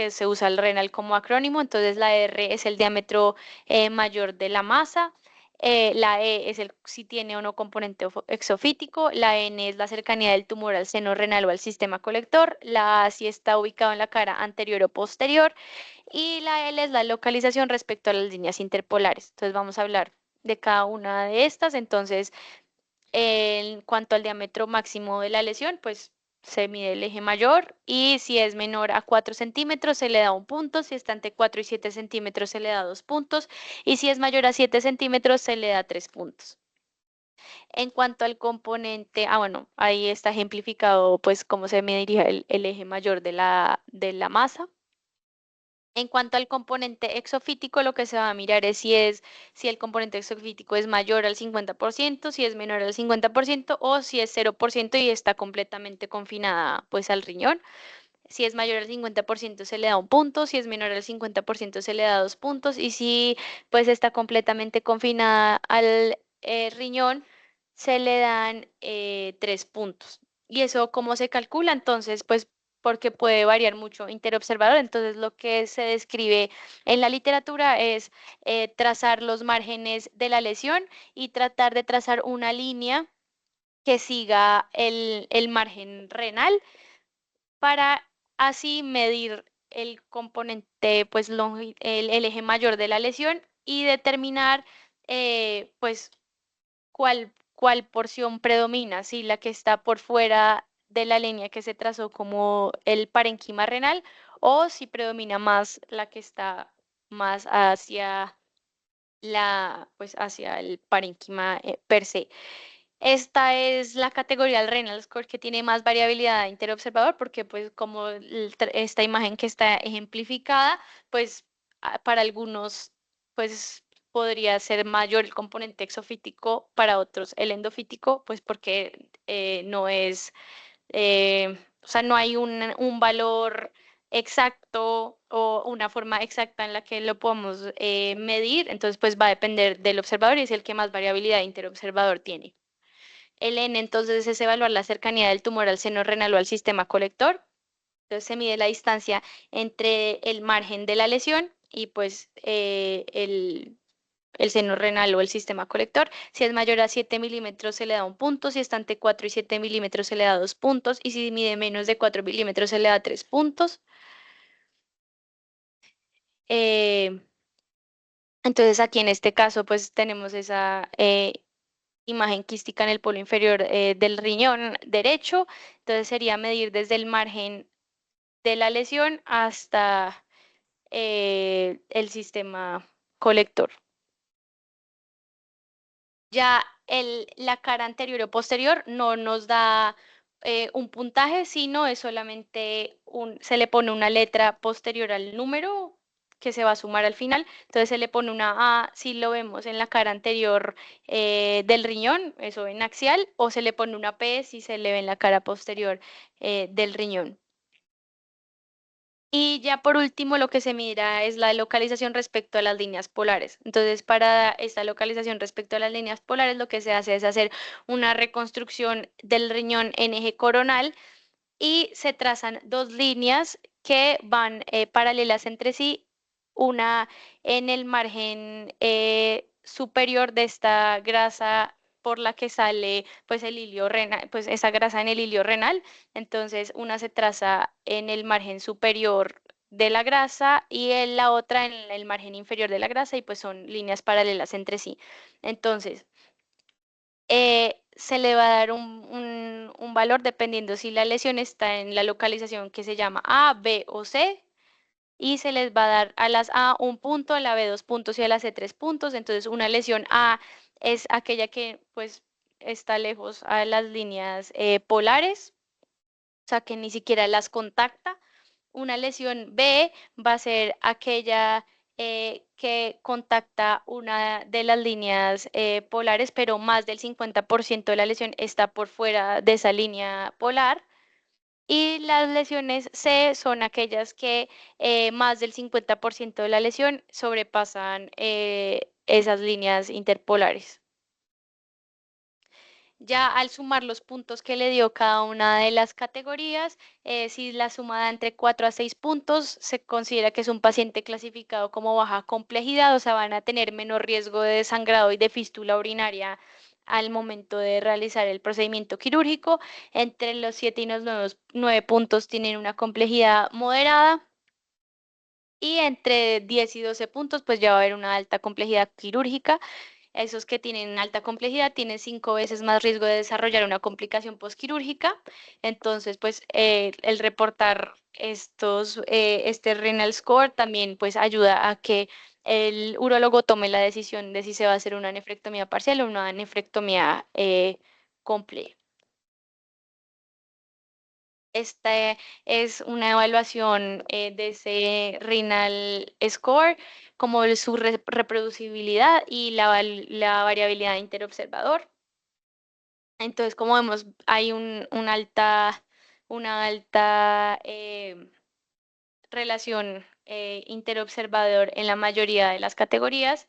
se usa el renal como acrónimo. Entonces la R es el diámetro mayor de la masa. La E es si tiene o no componente exofítico. La N es la cercanía del tumor al seno renal o al sistema colector. La A si está ubicado en la cara anterior o posterior. Y la L es la localización respecto a las líneas interpolares. Entonces vamos a hablar de cada una de estas. Entonces, en cuanto al diámetro máximo de la lesión, pues se mide el eje mayor y si es menor a 4 centímetros se le da un punto, si está entre 4 y 7 centímetros se le da 2 puntos y si es mayor a 7 centímetros se le da 3 puntos. En cuanto al componente, bueno, ahí está ejemplificado pues cómo se mediría el eje mayor de la masa. En cuanto al componente exofítico, lo que se va a mirar es si el componente exofítico es mayor al 50%, si es menor al 50% o si es 0% y está completamente confinada pues al riñón. Si es mayor al 50% se le da un punto, si es menor al 50% se le da 2 puntos y si pues está completamente confinada al riñón se le dan 3 puntos. ¿Y eso cómo se calcula? Entonces, pues porque puede variar mucho interobservador. Entonces, lo que se describe en la literatura es trazar los márgenes de la lesión y tratar de trazar una línea que siga el margen renal para así medir el componente, pues el eje mayor de la lesión y determinar, pues, cuál porción predomina, si la que está por fuera de la línea que se trazó como el parénquima renal o si predomina más la que está más hacia pues hacia el parénquima per se. Esta es la categoría del renal score que tiene más variabilidad interobservador porque pues como esta imagen que está ejemplificada, pues para algunos pues podría ser mayor el componente exofítico, para otros el endofítico, pues porque no es o sea, no hay un valor exacto o una forma exacta en la que lo podamos medir, entonces pues va a depender del observador y es el que más variabilidad interobservador tiene. El N entonces es evaluar la cercanía del tumor al seno renal o al sistema colector. Entonces se mide la distancia entre el margen de la lesión y pues el seno renal o el sistema colector. Si es mayor a 7 milímetros se le da un punto, si está entre 4 y 7 milímetros se le da 2 puntos y si mide menos de 4 milímetros se le da 3 puntos. Eh, entonces aquí en este caso pues tenemos esa imagen quística en el polo inferior del riñón derecho. Entonces sería medir desde el margen de la lesión hasta el sistema colector. Ya la cara anterior o posterior no nos da un puntaje, sino es solamente se le pone una letra posterior al número que se va a sumar al final. Entonces se le pone una A si lo vemos en la cara anterior del riñón, eso en axial, o se le pone una P si se le ve en la cara posterior del riñón. Y ya por último, lo que se mira es la localización respecto a las líneas polares. Entonces, para esta localización respecto a las líneas polares, lo que se hace es hacer una reconstrucción del riñón en eje coronal y se trazan dos líneas que van paralelas entre sí, una en el margen superior de esta grasa por la que sale pues el hilio renal, pues esa grasa en el hilio renal. Entonces, una se traza en el margen superior de la grasa y en la otra en el margen inferior de la grasa y pues son líneas paralelas entre sí. Entonces, se le va a dar un valor dependiendo si la lesión está en la localización que se llama A, B o C. Y se les va a dar a las A un punto, a la B 2 puntos y a la C 3 puntos. Entonces, una lesión A es aquella que pues está lejos a las líneas polares, o sea, que ni siquiera las contacta. Una lesión B va a ser aquella que contacta una de las líneas polares, pero más del 50% de la lesión está por fuera de esa línea polar. Y las lesiones C son aquellas que más del 50% de la lesión sobrepasan esas líneas interpolares. Ya al sumar los puntos que le dio cada una de las categorías, si la suma da entre 4 a 6 puntos, se considera que es un paciente clasificado como baja complejidad, o sea, van a tener menor riesgo de desangrado y de fístula urinaria al momento de realizar el procedimiento quirúrgico. Entre los 7 y los 9 puntos tienen una complejidad moderada. Y entre 10 y 12 puntos, pues ya va a haber una alta complejidad quirúrgica. Esos que tienen alta complejidad tienen 5 veces más riesgo de desarrollar una complicación postquirúrgica. Entonces, pues el reportar este renal score también pues ayuda a que el urólogo tome la decisión de si se va a hacer una nefrectomía parcial o una nefrectomía completa. Esta es una evaluación de ese renal score, como su reproducibilidad y la variabilidad interobservador. Entonces, como vemos, hay una alta relación interobservador en la mayoría de las categorías.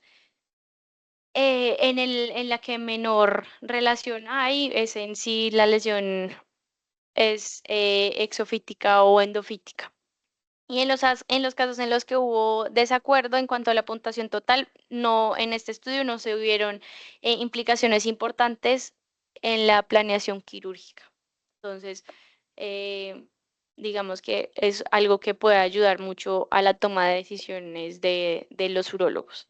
En la que menor relación hay es en si la lesión es exofítica o endofítica. Y en los casos en los que hubo desacuerdo en cuanto a la puntuación total, no, en este estudio no se hubieron implicaciones importantes en la planeación quirúrgica. Entonces, eh, digamos que es algo que puede ayudar mucho a la toma de decisiones de los urólogos.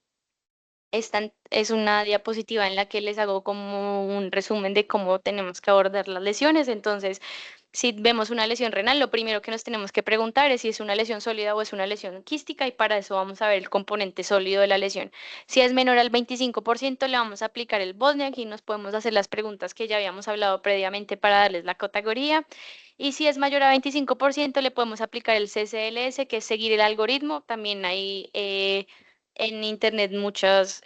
Esta es una diapositiva en la que les hago como un resumen de cómo tenemos que abordar las lesiones. Entonces, si vemos una lesión renal, lo primero que nos tenemos que preguntar es si es una lesión sólida o es una lesión quística, y para eso vamos a ver el componente sólido de la lesión. Si es menor al 25%, le vamos a aplicar el Bosniak y nos podemos hacer las preguntas que ya habíamos hablado previamente para darles la categoría. Y si es mayor a 25%, le podemos aplicar el CCLS, que es seguir el algoritmo. También hay en internet muchas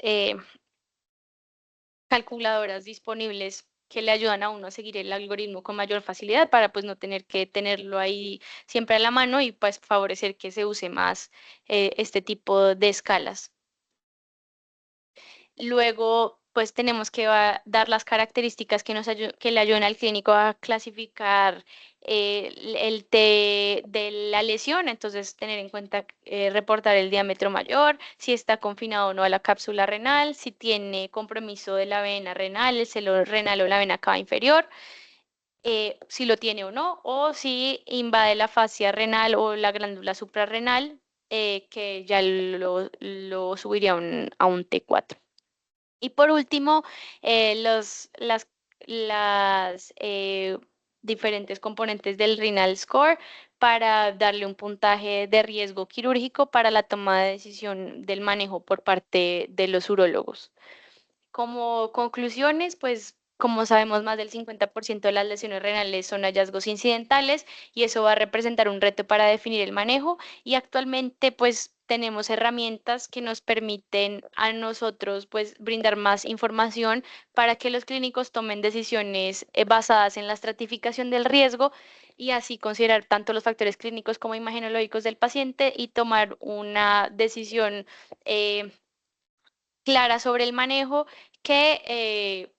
calculadoras disponibles que le ayudan a uno a seguir el algoritmo con mayor facilidad para pues no tener que tenerlo ahí siempre a la mano y pues favorecer que se use más este tipo de escalas. Luego, pues tenemos que dar las características que le ayudan al clínico a clasificar el T de la lesión. Entonces, tener en cuenta reportar el diámetro mayor, si está confinado o no a la cápsula renal, si tiene compromiso de la vena renal, el seno renal o la vena cava inferior, si lo tiene o no, o si invade la fascia renal o la glándula suprarrenal, que ya lo subiría a un T4. Y por último, las diferentes componentes del renal score para darle un puntaje de riesgo quirúrgico para la toma de decisión del manejo por parte de los urólogos. Como conclusiones, pues como sabemos, más del 50% de las lesiones renales son hallazgos incidentales y eso va a representar un reto para definir el manejo, y actualmente pues tenemos herramientas que nos permiten a nosotros pues brindar más información para que los clínicos tomen decisiones basadas en la estratificación del riesgo, y así considerar tanto los factores clínicos como imagenológicos del paciente y tomar una decisión eh, clara sobre el manejo que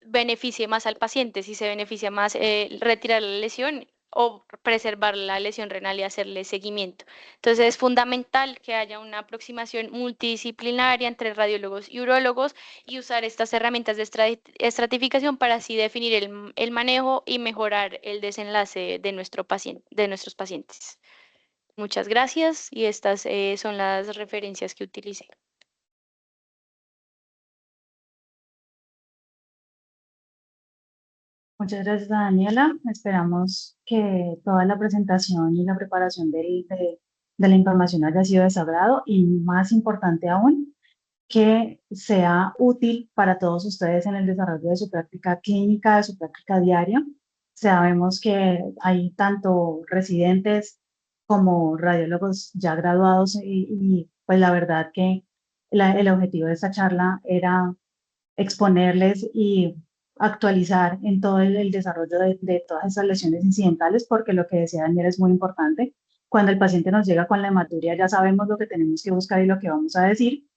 beneficie más al paciente, si se beneficia más retirar la lesión o preservar la lesión renal y hacerle seguimiento. Entonces es fundamental que haya una aproximación multidisciplinaria entre radiólogos y urólogos y usar estas herramientas de estratificación para así definir el manejo y mejorar el desenlace de de nuestros pacientes. Muchas gracias, y estas son las referencias que utilicé. Muchas gracias, Daniela. Esperamos que toda la presentación y la preparación de la información haya sido de su agrado y, más importante aún, que sea útil para todos ustedes en el desarrollo de su práctica clínica, de su práctica diaria. Sabemos que hay tanto residentes como radiólogos ya graduados pues la verdad que el objetivo de esta charla era exponerles y actualizar en todo el desarrollo de todas esas lesiones incidentales, porque lo que decía Daniel es muy importante. Cuando el paciente nos llega con la hematuria, ya sabemos lo que tenemos que buscar y lo que vamos a decir,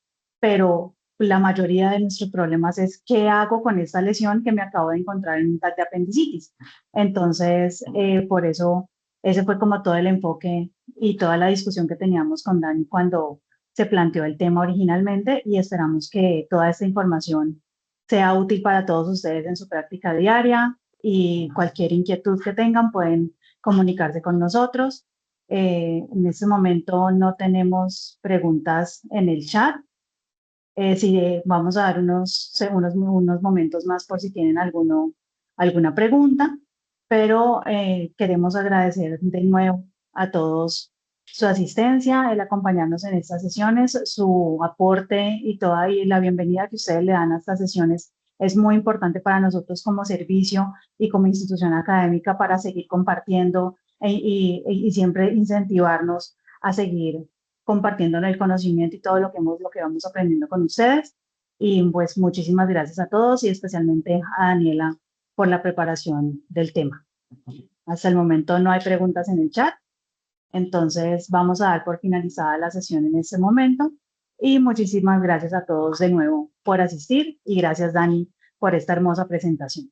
pero la mayoría de nuestros problemas es qué hago con esta lesión que me acabo de encontrar en un TAC de apendicitis. Entonces, por eso, ese fue como todo el enfoque y toda la discusión que teníamos con Dani cuando se planteó el tema originalmente, y esperamos que toda esta información sea útil para todos ustedes en su práctica diaria, y cualquier inquietud que tengan pueden comunicarse con nosotros. En este momento no tenemos preguntas en el chat. Sí, vamos a dar unos momentos más por si tienen alguna pregunta, pero queremos agradecer de nuevo a todos su asistencia, el acompañarnos en estas sesiones, su aporte y toda y la bienvenida que ustedes le dan a estas sesiones es muy importante para nosotros como servicio y como institución académica para seguir compartiendo y siempre incentivarnos a seguir compartiendo el conocimiento y todo lo que vamos aprendiendo con ustedes. Y pues muchísimas gracias a todos y especialmente a Daniela por la preparación del tema. Hasta el momento no hay preguntas en el chat, entonces vamos a dar por finalizada la sesión en este momento. Y muchísimas gracias a todos de nuevo por asistir y gracias, Dani, por esta hermosa presentación.